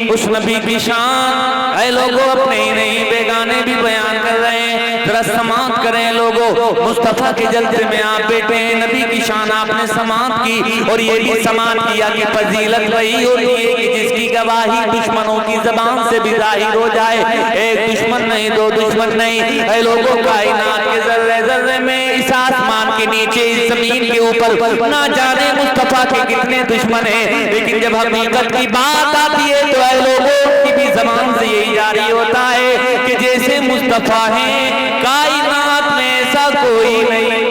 اس نبی کی شان اے لوگوں اپنے ہی نہیں بیگانے بھی بیان کر رہے ہیں، ذرا سماعت کریں لوگوں۔ مصطفیٰ کے جلسے میں آپ بیٹھے ہیں، نبی کی شان آپ نے سماعت کی اور یہ بھی سماعت کیا کہ فضیلت وہی ہوتی ہے کہ جس کی گواہی دشمنوں کی زبان سے بھی ظاہر ہو جائے۔ ایک دشمن نہیں، دو دشمن نہیں، اے لوگوں کائنات کے ذرے ذرے میں، اس آسمان کے نیچے، اس زمین کے اوپر نہ جانے مصطفیٰ کے کتنے دشمن ہیں، لیکن جب حقیقت کی بات آتی ہے تو اے لوگوں کی بھی زبان سے یہی جاری ہوتا ہے کہ جیسے مصطفیٰ ہیں کائنات میں ایسا کوئی نہیں۔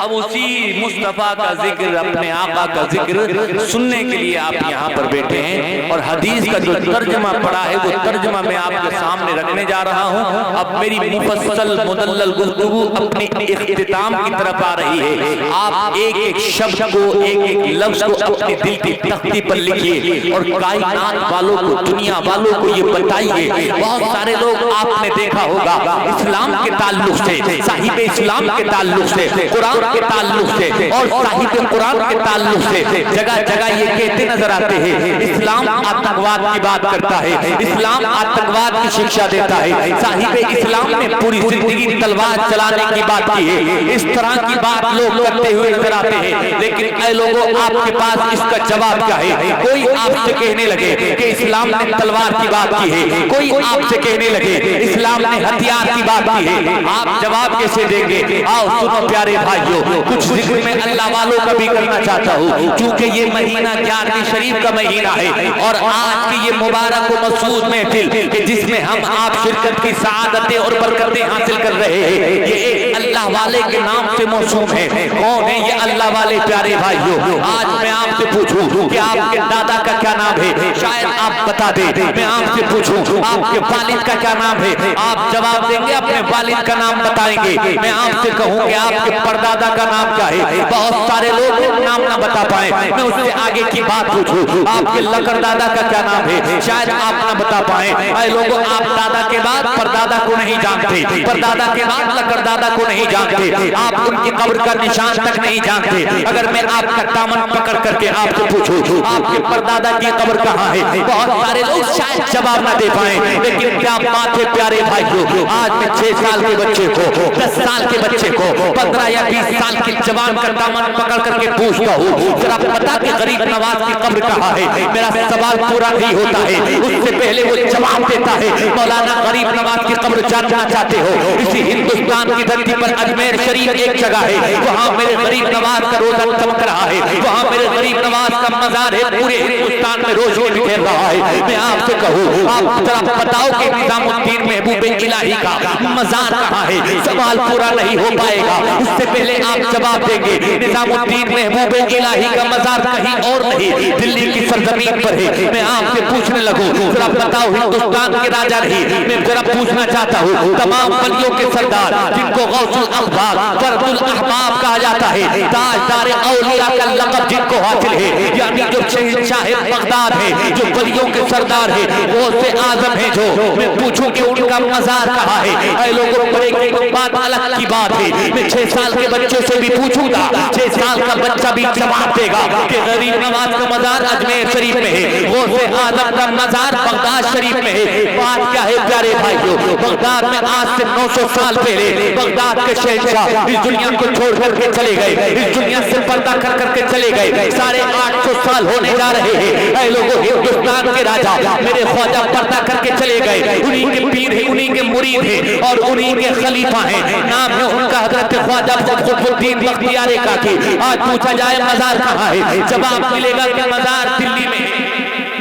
اب اسی مصطفیٰ کا ذکر، اپنے آقا کا ذکر سننے کے لیے آپ یہاں پر بیٹھے ہیں، اور حدیث کا جو ترجمہ پڑا ہے وہ ترجمہ میں آپ کے سامنے رکھنے جا رہا ہوں۔ اب میری مفصل مدلل گفتگو اپنی اختتام کی طرف آ رہی ہے۔ آپ ایک ایک شبد کو، ایک ایک لفظ کو اپنے دل کی تختی پر لکھیے اور کائنات والوں کو، دنیا والوں کو یہ بتائیے۔ بہت سارے لوگ آپ نے دیکھا ہوگا اسلام کے تعلق سے، صاحب اسلام کے تعلق سے، قرآن کے تعلق سے اور صاحب قرآن کے تعلق سے جگہ جگہ یہ کہتے نظر آتے ہیں اسلام آتنکواد کی بات کرتا ہے، اسلام آتنکواد کی شکشا دیتا ہے، صاحب اسلام نے پوری زندگی تلوار چلانے کی بات کی ہے۔ اس طرح کی بات لوگ کرتے ہوئے نظر آتے ہیں، لیکن اے لوگوں آپ کے پاس اس کا جواب کیا ہے؟ کوئی آپ سے کہنے لگے کہ اسلام نے تلوار کی بات کی ہے، کوئی آپ سے کہنے لگے اسلام نے ہتھیار کی بات کی ہے، آپ جواب کیسے دیں گے؟ آؤ سنو پیارے بھائیو، کچھ ذکر میں اللہ والوں کا بھی کرنا چاہتا ہوں، چونکہ یہ مہینہ 11ویں شریف کا مہینہ ہے اور آج کی یہ مبارک و مسعود محفل کہ جس میں ہم آپ شرکت کی سعادتیں اور برکتیں حاصل کر رہے ہیں، یہ ایک اللہ والے کے نام سے موسوم ہے۔ کون ہے یہ اللہ والے پیارے بھائیو؟ آج میں آپ سے پوچھوں کہ آپ کے دادا کا کیا نام ہے، شاید آپ بتا دیں۔ میں آپ سے پوچھوں آپ کے والد کا کیا نام ہے، آپ جواب دیں گے، اپنے والد کا نام بتائیں گے۔ میں آپ سے کہوں کہ آپ کے پردادا کا نام کیا ہے، بہت سارے لوگ نام نہ بتا پائیں۔ میں اس سے آگے کی بات پوچھوں آپ کے لکڑ دادا کا کیا نام ہے، شاید آپ نہ بتا پائیں۔ اے لوگوں آپ دادا کے بعد پردادا کو نہیں جانتے، پردادا کے بعد لکڑ دادا کو نہیں جانتے، آپ ان کی قبر کا نشان تک نہیں جانتے۔ اگر میں آپ کا دامن پکڑ کر کے آپ سے پوچھوں آپ کے پردادا کی قبر کہاں ہے، بہت سارے لوگ شاید جواب نہ دے پائیں۔ لیکن کیا بات ہے پیارے بھائیو، آج میں 6 سال کے بچے کو، 10 سال کے بچے کو، 15 یا 20 سال کے جوان کا دامن پکڑ کر کے پوچھتا ہوں ذرا پتا کہ غریب نواز کی قبر کہاں ہے، میرا سوال پورا نہیں ہوتا ہے، اس سے پہلے وہ جواب دیتا ہے مولانا غریب نواز کی قبر جاننا چاہتے ہو؟ اسی ہندوستان کی دھرتی پر اجمیر شریف ایک جگہ ہے، وہاں میرے غریب نواز کا روزہ چمک رہا ہے، وہاں میرے غریب نواز کا مزار ہے، پورے ہندوستان میں روشنی بکھیر رہا ہے۔ میں آپ سے کہوں آپ ذرا بتاؤ کہ نظام الدین محبوب الہی کا مزار کہاں ہے، سوال پورا نہیں ہو پائے گا، اس سے پہلے آپ جواب دیں گے نظام الدین محبوب الہی کا مزار کہیں اور نہیں، دلی کی سرزمین پر ہے۔ میں آپ سے پوچھنے لگوں ذرا بتاؤ ہندوستان کے راجہ نہیں، میں ذرا پوچھنا چاہتا ہوں تمام ولیوں کے سردار جن کو غوث الاقبال، فرد الاحباب کہا جاتا ہے، تاجدار اولیاء کا لقب جن کو حاصل ہے، یعنی جو شہنشاہ بغداد ہے، جو ولیوں کے سردار ہے، غوث اعظم ہے، جو میں پوچھوں کہ ان کا مزار کہاں ہے؟ اے لوگوں پر ایک بات الگ کی بات ہے، میں 6 سال کے بچوں سے بھی پوچھوں گا، 6 سال کا بچہ بھی جواب دے گا کہ غریب نواز کا مزار اجمیر شریف میں ہے، غوث اعظم کا مزار بغداد شریف میں ہے۔ بات کیا ہے پیارے بھائیو، بغداد میں آج سے 900 سال پہلے بغداد کے شہنشاہ اس دنیا کو چھوڑ کر کے چلے گئے، اس دنیا سے پردہ کر کے چلے گئے، 850 سال ہونے جا رہے ہیں۔ اے لوگوں ہندوستان کے راجہ میرے خواجہ پردہ کر کے چلے گئے، انہی کے پیر ہیں، انہی کے مرید ہیں اور انہی کے خلیفہ ہیں، نام ہے ان کا حضرت خواجہ قطب الدین بختیار کاکی۔ آج پوچھا جائے مزار کہاں ہے، جواب ملے گا کہ مزار دلی میں ہے۔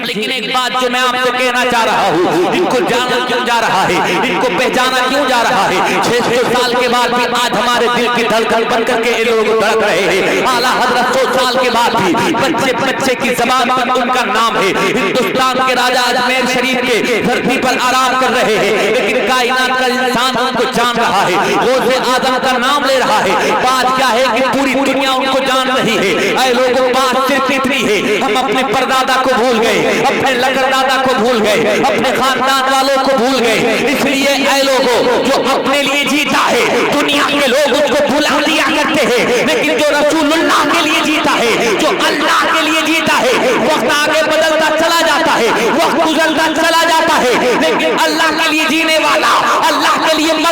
لیکن ایک بات جو میں آپ سے کہنا چاہ رہا ہوں، ان کو جانا کیوں جا رہا ہے، ان کو پہچانا کیوں جا رہا ہے؟ 600 سال کے بعد بھی آج ہمارے دل کی دھڑکن بن کر کے یہ لوگ دھڑک رہے ہیں۔ اعلیٰ حضرت 100 سال کے بعد بھی بچے بچے کی زبان پر ان کا نام ہے، ہندوستان کے راجہ اجمیر شریف کے دھرتی پر آرام کر رہے ہیں، لیکن کائنات کا انسان ان کو جان رہا ہے، غوث اعظم کا نام لے رہا ہے۔ بات کیا ہے کہ پوری دنیا ان کو جان رہی ہے۔ اے لوگوں بات صرف اتنی ہے، ہم اپنے پردادا کو بھول گئے، اپنے لکڑ دادا کو بھول گئے، اپنے خاندان والوں کو بھول گئے۔ اس لیے اے لوگوں جو اپنے لیے جیتا ہے دنیا کے لوگ اس کو بھلا دیا کرتے ہیں، لیکن جو رسول اللہ کے لیے جیتا ہے، جو اللہ کے لیے جیتا ہے، وقت آگے بدلتا چلا جاتا ہے،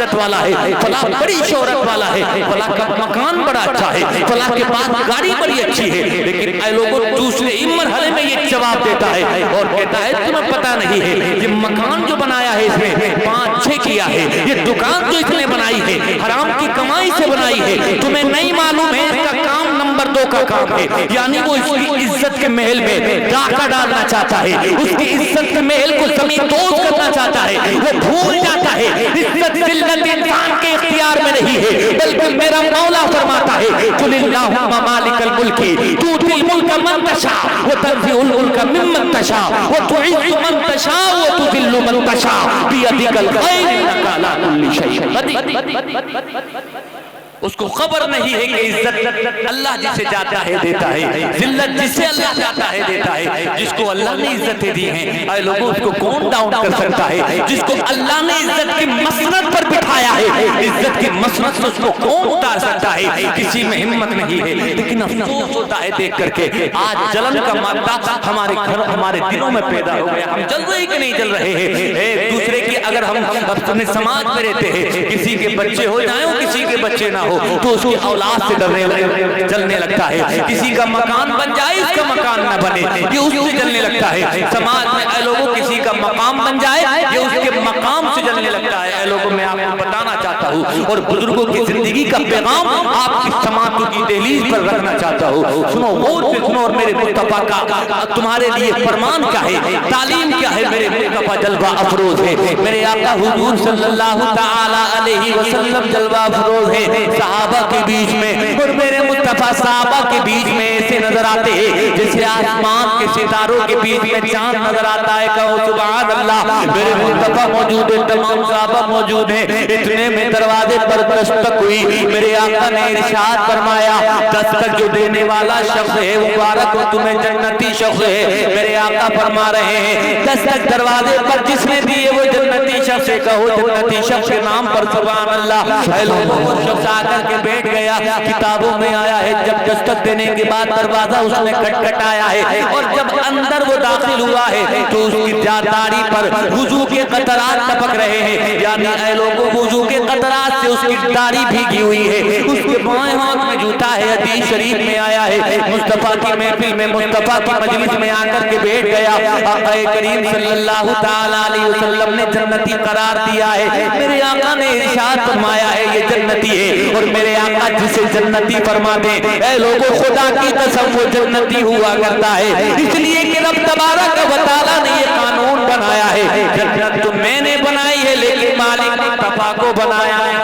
عزت والا ہے، فلاں بڑی شہرت والا ہے، فلاں کا مکان بڑا اچھا ہے، فلاں کے پاس گاڑی بڑی اچھی ہے، لیکن اے لوگوں دوسرے ہی مرحلے میں یہ جواب دیتا ہے اور کہتا ہے تمہیں پتہ نہیں ہے یہ مکان جو بنایا ہے اس نے 5-6 کیا ہے، یہ دکان جو اس نے بنائی ہے حرام کی کمائی سے بنائی ہے، تمہیں نہیں معلوم ہے اس کا کام نمبر 2 کا کام ہے، یعنی وہ اس کی عزت کے محل میں ڈاکہ ڈالنا چاہتا ہے، اس کی عزت کے محل کو زمین دوز کرنا چاہتا ہے، وہ بھول جاتا ہے عزت ذلت انسان کے اختیار میں نہیں ہے، بلکہ میرا مولا فرماتا ہے قل اللہم مالک الملک تؤتی الملک من تشاء وتنزع الملک ممن تشاء وتعز من تشاء وتذل من تشاء بیدک الخیر انک علی کل شیء قدیر۔ اس کو خبر نہیں ہے کہ عزت اللہ جسے چاہتا ہے دیتا ہے، ذلت جسے اللہ چاہتا ہے دیتا ہے، جس کو اللہ نے عزتیں دی ہیں اے لوگوں اس کو کون ڈاؤن کر سکتا ہے، جس کو اللہ نے عزت کی مسند پر بٹھایا ہے عزت کی مسند سے اس کو کون اتار سکتا ہے، کسی میں ہمت نہیں ہے، لیکن افسوس ہوتا ہے دیکھ کر کے آج جلن کا مادہ ہمارے گھر ہمارے دلوں میں پیدا ہو گیا، ہم جل رہے کہ نہیں جل رہے ہیں، ایک دوسرے کی اگر ہم اپنے سماج میں رہتے ہیں کسی کے بچے ہو جائیں کسی کے بچے نہ ہو تو اس کی اولاد سے جلنے لگتا ہے، کسی کا مکان بن جائے اس کا مکان نہ بنے یہ اس سے جلنے لگتا ہے، سماج میں اے لوگوں کسی کا مقام بن جائے یہ اس کے مقام سے جلنے لگتا ہے۔ اے لوگوں میں آپ کو بتانا چاہتا ہوں اور بزرگوں کی زندگی کا پیغام آپ کی سماعتوں کی دہلیز پر رکھنا چاہتا ہوں، سنو غور سے سنو اور میرے مصطفیٰ کا تمہارے لیے فرمان کیا ہے، تعلیم کیا ہے، میرے مصطفیٰ جلوہ افروز ہے، میرے آقا حضور صلی اللہ تعالی علیہ وسلم جلوہ افروز ہے، صحابہ کے بیچ میں اور میرے مصطفیٰ صحابہ کے بیچ میں ایسے نظر آتے ہیں جیسے آسمان کے ستاروں کے بیچ میں چاند نظر آتا ہے، کہو سبحان اللہ، میرے مصطفیٰ موجود ہیں، تمام صحابہ موجود ہیں، اتنے میں دروازے پر دستک ہوئی، میرے آقا نے ارشاد فرمایا دستک جو دینے والا شخص ہے مبارک ہو تمہیں جنتی شخص ہے، میرے آقا فرما رہے ہیں دستک دروازے پر جس نے دی ہے وہ جنتی شخص ہے، کہو جنتی شخص کے نام پر سبحان اللہ۔ اے لوگوں وہ شخص آ کر کے بیٹھ گیا، کتابوں میں آیا ہے جب دستک دینے کے بعد دروازہ اس نے کھٹکھٹایا ہے اور جب اندر وہ داخل ہوا ہے تو اس کی داڑھی پر وضو کے قطرات ٹپک رہے ہیں، یعنی اے لوگوں وضو کے قطرات سے اس کی داڑھی بھیگی ہوئی ہے، اس کے بائیں ہاتھ میں جوتا ہے، حدیث شریف میں آیا ہے مصطفیٰ کی محفل میں مصطفیٰ کی مجلس میں آ کر کے بیٹھ گیا، آقا کریم صلی اللہ تعالی علیہ وسلم نے جنتی قرار دیا ہے، میرے آقا نے ارشاد فرمایا ہے یہ جنتی ہے اور میرے آقا جسے جنتی فرما دے اے لوگوں خدا کی قسم وہ جنتی ہوا کرتا ہے، اس لیے کہ رب تبارک و تعالیٰ نے یہ قانون بنایا ہے، جنت تو میں نے بنائی ہے لیکن مالک مصطفیٰ کو بنایا ہے،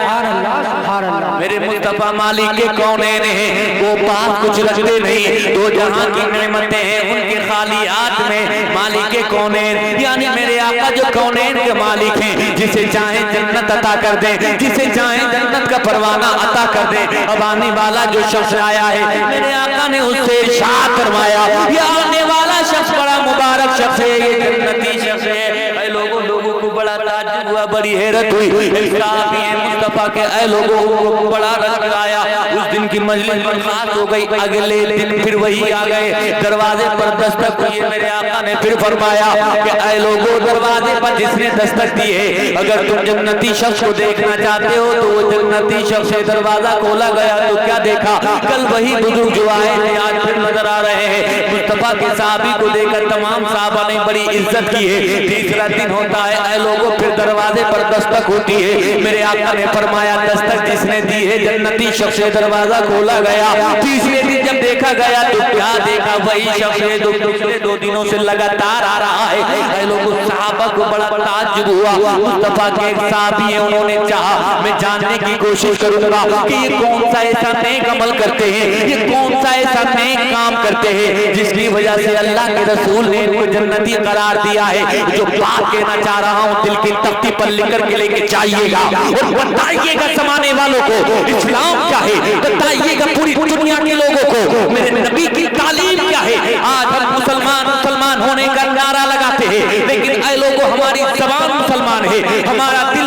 میرے مصطفیٰ مالک کے کونین ہیں، وہ پاس کچھ رکھتے نہیں، دو جہاں کی نعمتیں ہیں ان کے خالی ہاتھ میں مالک کے کونین، یعنی میرے آقا جو کونین کے مالک ہیں، جسے چاہیں جنت عطا کر دیں، جسے چاہیں جنت کا پروانہ عطا کر دیں، اب آنے والا جو شخص آیا ہے میرے آقا نے اس سے ارشاد فرمایا یہ آنے والا شخص بڑا مبارک شخص ہے، یہ جنتی شخص ہے، اے لوگوں کو بڑا تعجب ہوا، بڑی حیرت ہوئی، صحابی مصطفیٰ کے اے لوگوں کو بڑا رنج آیا، اس دن کی مجلس برخاست ہو گئی، اگلے دن پھر وہی آ گئے، دروازے پر دستک ہوئی، میرے آقا نے پھر فرمایا کہ اے لوگوں دروازے پر جس نے دستک دی ہے اگر تم جنتی شخص کو دیکھنا چاہتے ہو تو وہ جنتی شخص سے دروازہ کھولا گیا تو کیا دیکھا، کل وہی بزرگ جو آئے تھے آج پھر نظر آ رہے ہیں، مصطفیٰ کے صحابی کو دیکھ کر تمام صحابہ نے بڑی عزت کی ہے، تیسرا دن ہوتا ہے اے لوگوں پھر دروازے پر دستک ہوتی ہے، میرے آقا نے فرمایا دستک جس نے دی ہے جنتی شخص سے دروازہ کھولا گیا، تیسرے دن جب دیکھا گیا تو کیا دیکھا وہی شخص پچھلے 2 دنوں سے لگاتار آ رہا ہے، اے لوگوں صحابہ کو بڑا تعجب ہوا، مصطفیٰ کے ایک صحابی ہیں انہوں نے چاہا میں جاننے کی کوشش کروں گا کہ یہ کون سا ایسا نیک عمل کرتے ہیں، یہ کون سا ایسا نیک کام کرتے ہیں جس کی وجہ سے اللہ کے رسول نے ان کو جنتی قرار دیا ہے، جو بات کہنا چاہ رہا ہوں دل کی تختی پر لکھ کر کے لے کے جائیے گا اور بتائیے گا زمانے والوں کو اسلام کیا ہے، بتائیے گا پوری دنیا کے لوگوں کو میرے نبی کی تعلیم کیا ہے۔ آج ہم مسلمان ہونے کا نعرہ لگاتے ہیں لیکن اے لوگوں ہماری زبان مسلمان ہے، ہمارا دل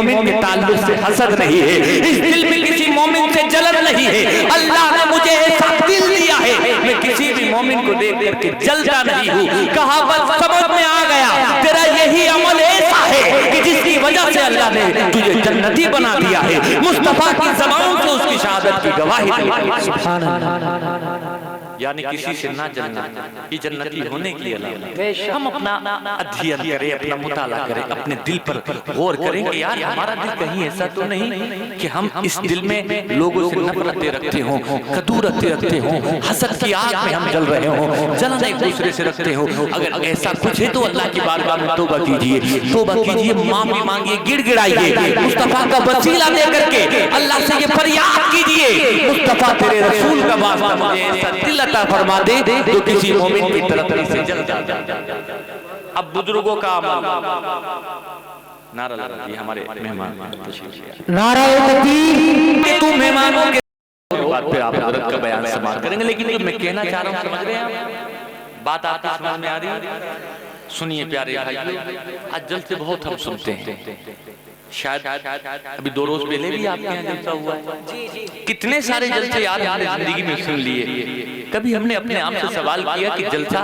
مومن کے تعلق سے حسد نہیں ہے، اس دل میں کسی مومن سے جلن نہیں ہے۔ اللہ نے مجھے ایسا دل دیا ہے، میں کسی بھی مومن کو دیکھ کر کے جلتا نہیں ہوں۔ کہا بس سمجھ میں آ گیا، تیرا یہی عمل ایسا ہے کہ جس کی وجہ سے اللہ نے تجھے جنتی بنا دیا ہے۔ مصطفیٰ کی زبان سے اس کی شہادت کی گواہی دی۔ سبحان اللہ۔ یعنی کسی سے نہ جلنا، یہ جنتی ہونے کی علامت ہے۔ ہم اپنا ادھیان کریں، اپنا مطالعہ کریں، اپنے دل پر غور کریں کہ یار ہمارا دل کہیں ایسا تو نہیں کہ ہم اس دل میں لوگوں سے نفرتیں رکھتے ہوں، کدورتیں رکھتے ہوں، حسد کی آگ میں ہم جل رہے ہوں، جلن ایک دوسرے سے رکھتے ہوں۔ اگر ایسا کچھ ہے تو اللہ کی بارگاہ میں توبہ کیجئے، توبہ کیجئے، معافی مانگیے، گڑ گڑائیے، مصطفیٰ کا وسیلہ دے کر کے اللہ سے یہ فریاد کیجئے، مصطفیٰ تیرے رسول کا واسطہ مجھے ایسا دل عطا فرما دے جو کسی مومن کی طرف سے جل جائے۔ اب بزرگوں کا عمل، نعرہ لگا دیے ہمارے مہمان نعرہ تکبیر۔ کہ تم مہمانوں کے بات پہ آپ حضرت کا بیان سماعت کریں گے، لیکن جو میں کہنا چاہ رہا ہوں سمجھ رہے ہیں بات آپ کی سمجھ میں آ رہی ہے؟ سنیے پیارے بھائیو، آج جلسے بہت ہم سنتے ہیں، شاید ابھی 2 روز پہلے بھی آپ کے یہاں جلسہ ہوا ہے، کتنے سارے جلسے یار ہم نے زندگی میں سن لیے۔ کبھی ہم نے اپنے آپ سے سوال کیا کہ جلسہ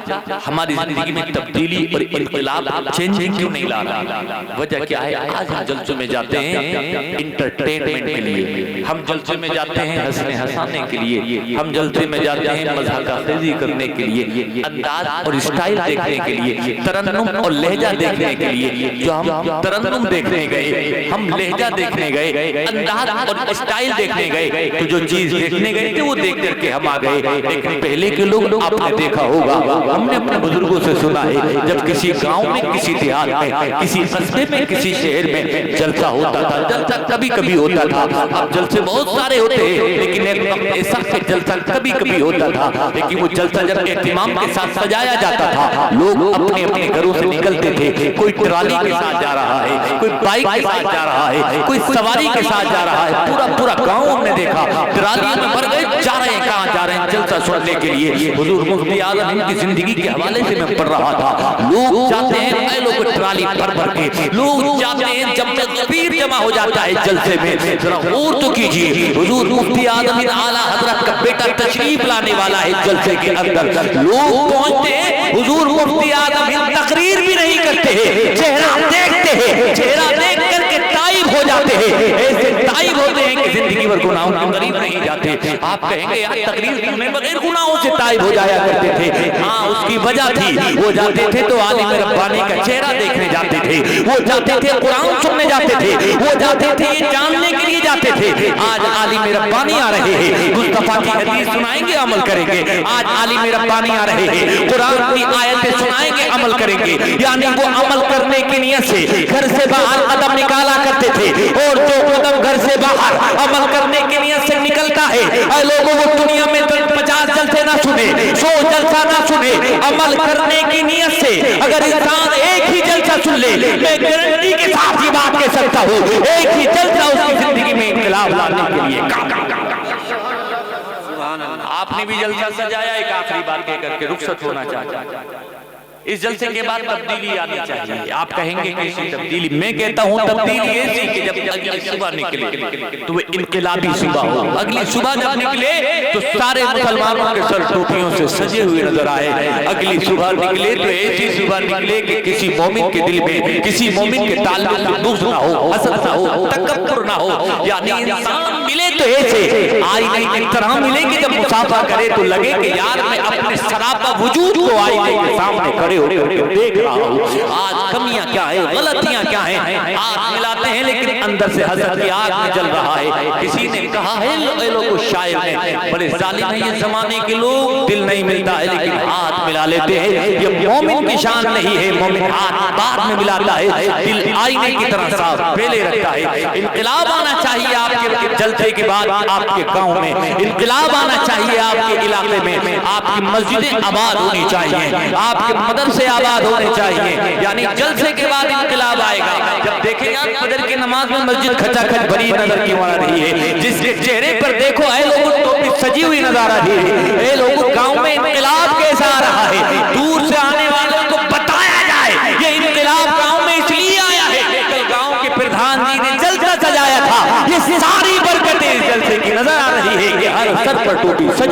ہماری زندگی میں تبدیلی اور انقلاب چینجنگ کیوں نہیں لا رہا؟ وجہ کیا ہے؟ آج ہم جلسوں میں جاتے ہیں انٹرٹینمنٹ کے لیے، ہم جلسے میں جاتے ہیں ہنسنے ہنسانے کے لیے، ہم جلسے میں جاتے ہیں مذاق خیزی کرنے کے لیے، انداز اور اسٹائل دیکھنے کے لیے، ترنم اور لہجہ دیکھنے کے لیے۔ جو ہم ترنم دیکھنے گئے، ہم لہجہ دیکھنے گئے، انداز اور اسٹائل دیکھنے گئے، تو جو چیز دیکھنے گئے تھے وہ دیکھ کر کے ہم آ گئے۔ لیکن پہلے کے لوگ آپ نے دیکھا ہوگا، ہم نے اپنے بزرگوں سے سنا ہے، جب کسی گاؤں میں، کسی دیہات میں، کسی قصبے میں، کسی شہر میں جلسہ ہوتا تھا، جلسہ کبھی کبھی ہوتا تھا۔ اب جلسے بہت سارے ہوتے ہیں، لیکن ایک وقت ایسا کہ جلسہ کبھی کبھی ہوتا تھا، لیکن وہ جلسہ جب اہتمام کے ساتھ سجایا جاتا تھا، لوگ اپنے اپنے گھروں سے نکلتے تھے، کوئی ٹرالی کے ساتھ جا رہا ہے، کوئی بائک کے ساتھ جا رہا ہے، کوئی سواری کے ساتھ جا رہا ہے، پورا گاؤں ہم نے دیکھا، ٹرالی میں بھر گئے، جا رہے ہیں، کہاں جا رہے ہیں؟ جلسہ سننے کے لیے۔ حضور مفتی اعظم ہند کی زندگی کے حوالے سے میں پڑھ رہا تھا، لوگ جاتے ہیں، اے لوگ ٹرالی بھر بھر کے، لوگ جاتے ہیں، جب تکبیر جمع ہو جاتا ہے جلسے میں، ذرا غور تو کیجئے، حضور مفتی اعظم ہند اعلیٰ حضرت کا بیٹا تشریف لانے والا ہے جلسے کے اندر، لوگ پہنچتے ہیں، حضور مفتی اعظم ہند تقریر بھی نہیں کرتے ہیں، چہرہ دیکھتے ہیں، چہرہ دیکھ کر کے تائب ہو جاتے ہیں، ایسے تائب ہوتے ہیں کہ زندگی بھر گناہوں کے قریب نہیں جاتے۔ آپ کہیں گے یار تقریر کرنے بغیر گناہوں سے تائب ہو جایا کرتے تھے، ہاں اس کی وجہ تھی، وہ جاتے تھے تو عالم ربانی کا چہرہ دیکھنے جاتے تھے، وہ جاتے تھے قرآن سننے جاتے تھے، وہ جاتے تھے یہ جاننے کے لیے جاتے تھے۔ آج عالم ربانی آ رہے ہیں، مصطفیٰ کی حدیث سنائیں گے، عمل کریں گے۔ آج عالم ربانی آ رہے ہیں، قرآن کی آیتیں سنائیں گے، عمل کریں گے۔ یعنی وہ عمل کرنے کی نیت سے گھر سے باہر قدم نکالا کرتے تھے، اور جو قدم گھر سے باہر عمل کرنے کی نیت سے نکلتا ہے، اے لوگوں وہ دنیا میں 50 جلسے نہ سنے، 100 جلسہ نہ سنے، عمل کرنے کی نیت سے اگر انسان ایک ہی جلسہ سن لے، میں گارنٹی کے ساتھ یہ بات کہہ سکتا ہوں، ایک ہی جلسہ اس کی زندگی میں انقلاب لانے کے لیے آپ نے بھی جلسہ سجایا، ایک آخری بات کہہ کر کے رخصت ہونا چاہتا ہے۔ اس جلسے کے بعد تبدیلی آنی چاہیے۔ آپ کہیں گے کیسی تبدیلی؟ میں کہتا ہوں تبدیلی ایسی کہ جب اگلی صبح نکلے تو وہ انقلابی صبح ہو۔ اگلی صبح جب نکلے تو سارے مسلمانوں کے سر ٹوپیوں سے سجے ہوئے نظر آئے۔ اگلی صبح نکلے تو ایسی صبح نکلے کہ کسی مومن کے دل میں، کسی مومن کے تعلق میں بغض نہ ہو، حسد نہ ہو، تکبر نہ ہو۔ یعنی انسان ملے تو ایسے آئینے کی طرح ملے کہ جب مصافحہ کرے تو لگے کہ یار میں اپنے سراپا وجود کو آئینے کے سامنے کھڑے دیکھ رہا ہوں۔ آج کمیاں کیا ہیں، غلطیاں کیا ہیں، آج ملاتے ہیں لیکن اندر سے حسد کی آگ میں جل رہا ہے۔ کسی نے کہا ہے اے لوگوں شاعر نے، بڑے ظالم ہیں یہ زمانے کے لوگ، دل نہیں ملتا ہے لیکن ہاتھ ملا لیتے ہیں۔ یہ مومن کی شان نہیں ہے، مومن ہاتھ بعد میں ملاتا ہے، دل آئینے کی طرح صاف پھیلے رکھتا ہے۔ انقلاب آنا چاہیے آپ کے جلسے کے بعد آپ کے گاؤں میں، انقلاب آنا چاہیے آپ کے علاقے میں، آپ کی مسجدیں آباد ہونی چاہیے، آپ کے مدرسے آباد ہونے چاہیے۔ یعنی جلسے کے بعد انقلاب آئے گا۔ جب دیکھیں گا فجر کی نماز میں مسجد کھچا کھچ بھری نظر کیوں آ رہی ہے؟ جس کے چہرے پر دیکھو اے لوگوں ٹوپی سجی ہوئی نظر آ رہی ہے۔ اے لوگوں گاؤں میں انقلاب کیسا آ رہا ہے؟ دور سے آنے والوں کو بتایا جائے یہ انقلاب گاؤں میں اس لیے آیا ہے۔ کل گاؤں کے پردھان جی نے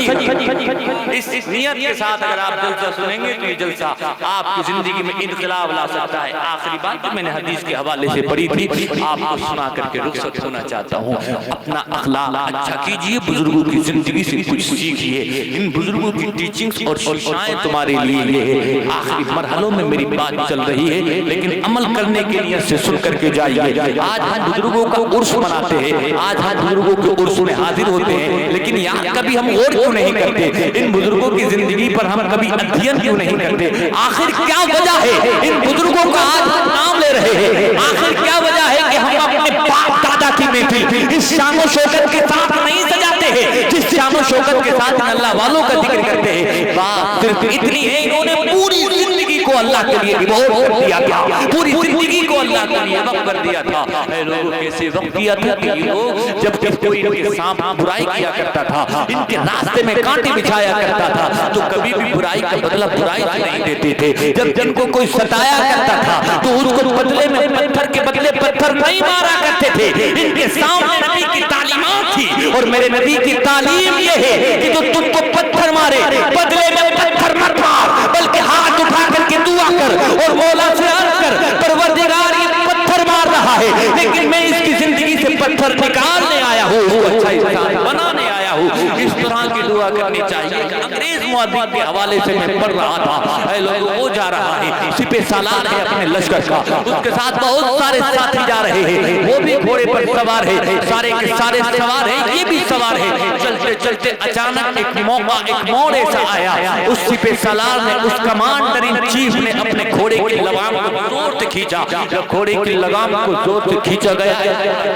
اس نیت کے ساتھ اگر آپ جلسہ سنیں گے تو یہ جلسہ آپ کی زندگی میں انقلاب لا سکتا ہے. آخری بات میں نے حدیث کے حوالے سے پڑھی تھی, آپ کو سنا کر کے رخصت ہونا چاہتا ہوں. اپنا اخلاق اچھا کیجئے, بزرگوں کی زندگی سے کچھ سیکھئے. ان بزرگوں کی ٹیچنگز اور شفائیں تمہارے لیے یہ ہے. آخری مرحلوں میں میری بات چل رہی ہے, لیکن عمل کرنے کے نیت سے سن کر کے جائیے. آج ہم بزرگوں کا عرس مناتے ہیں, آج ہم بزرگوں کے عرس میں حاضر ہوتے ہیں, لیکن یہاں کبھی ہم غور کیوں نہیں کرتے؟ ان بزرگوں کی زندگی پر ہم کبھی ادھین کیوں نہیں کرتے؟ آخر کیا وجہ ہے ان بزرگوں کا آج ہم نام لے رہے ہیں؟ آخر کیا وجہ ہے کہ ہم اپنے باپ دادا کی محفل اس شان و شوکت کے ساتھ نہیں سجاتے ہیں جس شان و شوکت کے ساتھ اللہ والوں کا ذکر کرتے ہیں؟ بات صرف اتنی ہے, انہوں نے پوری زندگی کو اللہ کے لیے ڈیووٹ کر دیا تھا, پوری زندگی کو اللہ کے لیے وقف کر دیا تھا. اے لوگوں کیسے وقف کیا تھا کہ یہ لوگ جب کوئی ان کے سامنے برائی کیا کرتا تھا, ان کے راستے میں کانٹے بچھایا کرتا تھا, تو کبھی بھی برائی کا بدلہ برائی سے نہیں دیتے تھے. جب جن کو کوئی ستایا کرتا تھا تو اس کو بدلے میں پتھر کے بدلے پتھر نہیں مارا کرتے تھے. ان کے سامنے نبی کی تعلیمات تھی, اور میرے نبی کی تعلیم یہ ہے کہ جو تم کو پتھر مارے بدلے میں پتھر مت مار, بلکہ ہاتھ اٹھا کر کے دعا کر اور مولا سے عرض کر, پروردگار یہ پتھر مار رہا ہے لیکن میں اس کی زندگی سے پتھر نکالنے آیا ہوں, اچھا انسان بنانے آیا ہوں. اس طرح کی دعا کرنی چاہیے. انگریز مؤدب کے حوالے سے میں پڑھ رہا تھا, اے لوگوں وہ جا رہا ہے, سپہ سالار ہے اپنے لشکر کا, اس کے ساتھ بہت سارے ساتھی جا رہے ہیں, وہ بھی گھوڑے پر سوار ہے, سارے کے سارے سوار ہیں, یہ بھی سوار ہے. چلتے چلتے اچانک ایک موقع, ایک موڑ ایسا آیا, اس سپہ سالار نے, اس کمانڈر ان چیف نے اپنے گھوڑے کی لگام کو زور سے کھینچا. جب گھوڑے کی لگام کو زور سے کھینچا گیا,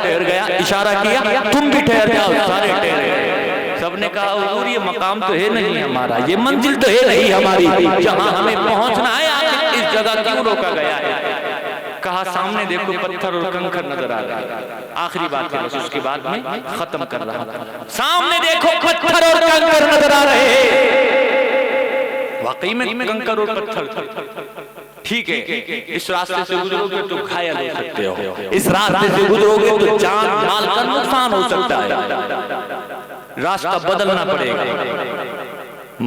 ٹھہر گیا, اشارہ کیا تم بھی ٹھہر جاؤ, سارے ٹھہر گئے. سب نے کہا حضور یہ مقام تو ہے نہیں ہمارا, یہ منزل تو ہے نہیں ہماری, جہاں ہمیں پہنچنا ہے آخر اس جگہ کیوں روکا گیا ہے؟ کہا سامنے دیکھو پتھر اور کنکر نظر آ رہا ہے. آخری بات ہے, بس اس کے بعد میں ختم کر رہا ہوں. سامنے دیکھو پتھر اور کنکر نظر آ رہے ہیں, واقعی میں کنکر اور پتھر ٹھیک ہے. اس راستے سے گزرو گے تو گھائل ہو سکتے ہو, اس راستے سے گزرو گے تو جان مال کا نقصان ہو سکتا ہے. راستہ بدلنا پڑے گا,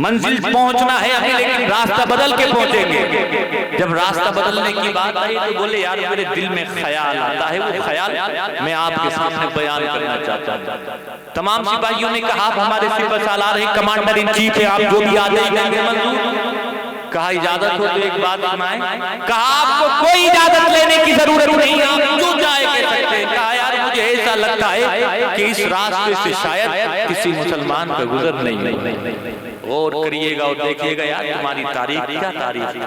منزل پہنچنا ہے ابھی لیکن راستہ بدل کے پہنچیں گے. جب راستہ بدلنے کی بات آئی تو بولے یار میرے دل میں خیال آتا ہے, وہ خیال میں آپ کے سامنے بیان کرنا چاہتا ہوں. تمام سپاہیوں نے کہا آپ ہمارے سپہ سالار ہیں, کمانڈر ان چیف ہیں, آپ جو بھی آدھے گئے گے منظور. کہا اجازت ہو تو ایک بات سنائیں. کہا آپ کو کوئی اجازت لینے کی ضرورت نہیں, آپ جو جائے کہہ سکتے ہیں. کہا یار مجھے ایسا لگتا ہے کہ اس راستے سے شاید کسی مسلمان کا گزر نہیں. غور کریے گا اور دیکھیے گا یار تمہاری تاریخ کیا تاریخ تھی,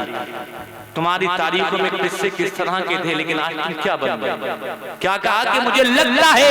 تمہاری تاریخوں میں قصے کس طرح کے تھے, لیکن آج تم کیا بن گئے؟ کیا کہا کہ مجھے لگتا ہے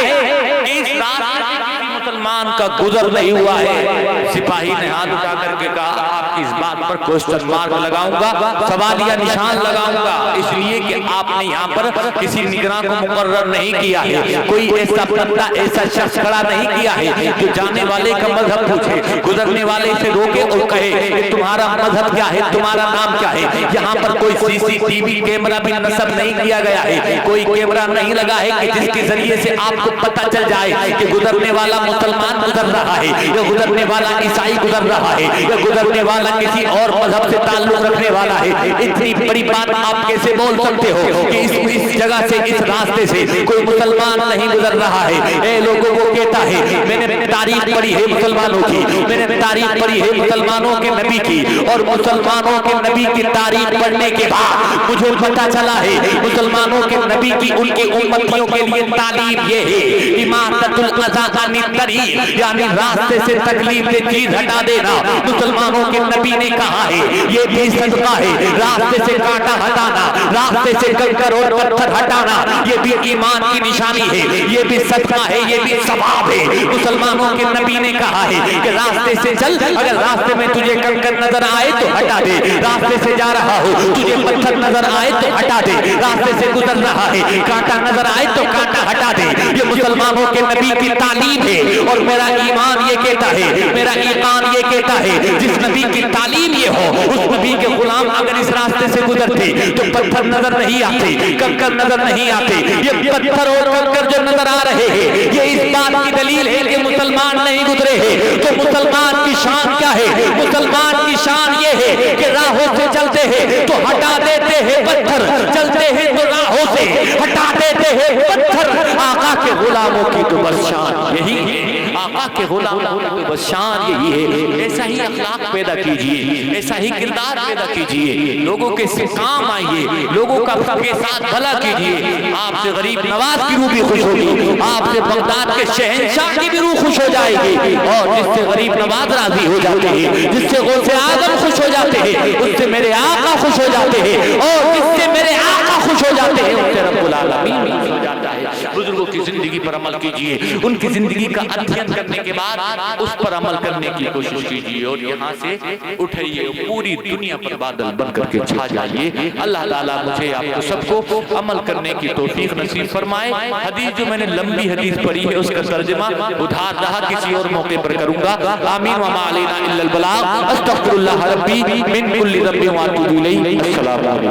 کہ اس راستے سے کسی مسلمان کا گزر نہیں ہوا ہے. سپاہی نے ہاتھ اٹھا کر کے کہا آپ کی اس بات پر کوسچن مارک لگاؤں گا, سوالیہ نشان لگاؤں گا, اس لیے کہ آپ نے یہاں پر کسی نگراں کو مقرر نہیں کیا ہے, کوئی ایسا بندہ ایسا شخص کھڑا نہیں کیا ہے جو جانے والے کا مذہب پوچھے, گزرنے والے سے روکے اور کہے کہ تمہارا مذہب کیا ہے, تمہارا نام کیا ہے. یہاں پر کوئی سی سی ٹی وی کیمرہ بھی نصب نہیں کیا گیا ہے, کوئی کیمرہ نہیں لگا ہے کہ جس کے ذریعے سے آپ کو پتہ چل جائے کہ گزرنے والا مسلمان گزر رہا ہے, یا گزرنے والا عیسائی گزر رہا ہے, یا گزرنے والا کسی اور مذہب سے تعلق رکھنے والا ہے. اتنی بڑی بات آپ کیسے بول سکتے ہو کہ اس جگہ سے, اس راستے سے کوئی مسلمان نہیں گزر رہا ہے؟ اے لوگوں کو کہتا ہے میں نے تاریخ پڑھی ہے مسلمانوں کی, میں نے تاریخ پڑھی ہے مسلمانوں کے نبی کی, اور مسلمانوں کے نبی کی تاریخ پڑھنے کے بعد مجھے پتا چلا ہے مسلمانوں کے نبی کی ان کے امتیوں کے لیے تعلیم یہ ہے اماطۃ الاذی عن الطریق, یعنی راستے سے تکلیف دہ چیز ہٹا دینا. مسلمانوں کے نبی نے کہا ہے یہ بھی صدقہ ہے, راستے سے کانٹا ہٹانا, راستے سے کنکر اور پتھر ہٹانا یہ بھی ایمان کی نشانی ہے, یہ بھی صدقہ ہے, یہ بھی ثواب ہے. مسلمانوں کے نبی نے کہا ہے کہ راستے سے چل, اگر راستے میں تجھے کنکر نظر آئے تو ہٹا دے, راستے سے جا رہا ہو تجھے پتھر نظر آئے تو ہٹا دے, راستے سے گزر رہا ہے کانٹا نظر آئے تو کانٹا ہٹا دے. یہ مسلمانوں کے نبی کی تعلیم ہے, اور میرا ایمان یہ کہتا ہے, میرا ایمان یہ کہتا ہے جس نبی کی تعلیم یہ ہو اس نبی کے غلام اگر اس راستے سے گزرتے تو پتھر نظر نہیں آتے, آتے، کنکر نظر نہیں آتے، یہ پتھر اور کنکر جو نظر آ رہے ہیں یہ اس بات کی دلیل ہے کہ مسلمان نہیں گزرے ہیں۔ تو مسلمان کی شان کیا ہے؟ مسلمان کی شان یہ ہے کہ راہوں سے چلتے ہیں تو ہٹا دیتے ہیں پتھر، چلتے ہیں تو راہوں سے ہٹا دیتے ہیں پتھر۔ آقا کے غلاموں کی تو بس شان یہی ہے، آقا کے غلاموں کی تو بس شان یہی ہے۔ ایسا ہی اخلاق پیدا کیجئے، ایسا ہی کردار پیدا کیجئے، لوگوں کے کام آئیے، لوگوں کا کے ساتھ بھلا کیجئے۔ آپ سے غریب نواز کی روح بھی خوش ہوگی، آپ سے بغداد کے شہنشاہ کی بھی روح خوش ہو جائے گی، اور جس سے غریب نواز راضی ہو جاتے ہیں، جس سے غوث اعظم خوش ہو جاتے ہیں، اس سے میرے آقا خوش ہو جاتے ہیں، اور جس سے میرے آقا خوش ہو جاتے ہیں اس سے رب العالمین خوش ہو جاتا ہے۔ بزرگوں کی زندگی پر عمل کیجئے، ان کی زندگی کا ادھین کرنے کے بعد اس پر عمل کرنے کی کوشش کیجئے، اور یہاں سے اٹھائیے، پوری دنیا پر بادل بن کر کے چھا جائیے۔ اللہ تعالیٰ مجھے آپ کو سب کو عمل کرنے کی توفیق نصیب فرمائے۔ حدیث جو میں نے لمبی حدیث پڑھی ہے اس کا ترجمہ ادھار رہا، کسی اور موقع پر کروں گا۔ آمین وما علینا الا البلاغ، استغفر اللہ ربی من کل ذنب واتوب الیہ۔ السلام علیکم۔